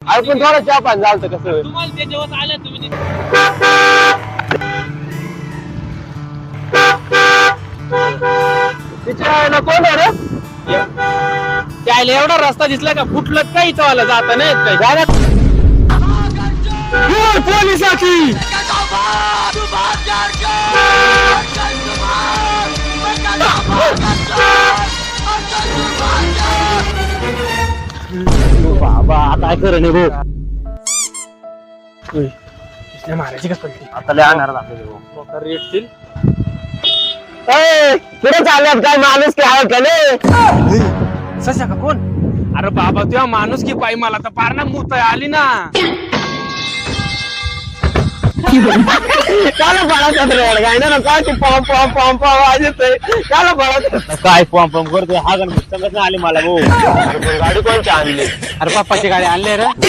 अरे पण थोडा चहा पाणी झालं कसं तुम्हाला ते दिवस आले तुम्ही तिच्या कोण आहे रे त्याला एवढा रस्ता दिसला का फुटलं काही चाललं जाता नाही येत काही पोलिसाची बाबा काय कर नाही भाऊ मारायची कसं पडली आता लय आणणार आपल्याला रेटतील पुढे चालल्यात काय माणूस की हवं केले सशा का कोण अरे बाबा तुझ्या माणूस की पायी मला तर पार ना मूत आली ना काला पळायचं रे काय ना काय तू पॉम पॉम पॉम पॉम वाज येतोय काला पळायचं काय पॉम पॉम करतोय हा गण सगळं आले मला भाऊ गाडी कोणची आणली अरे पप्पाची गाडी आणली रे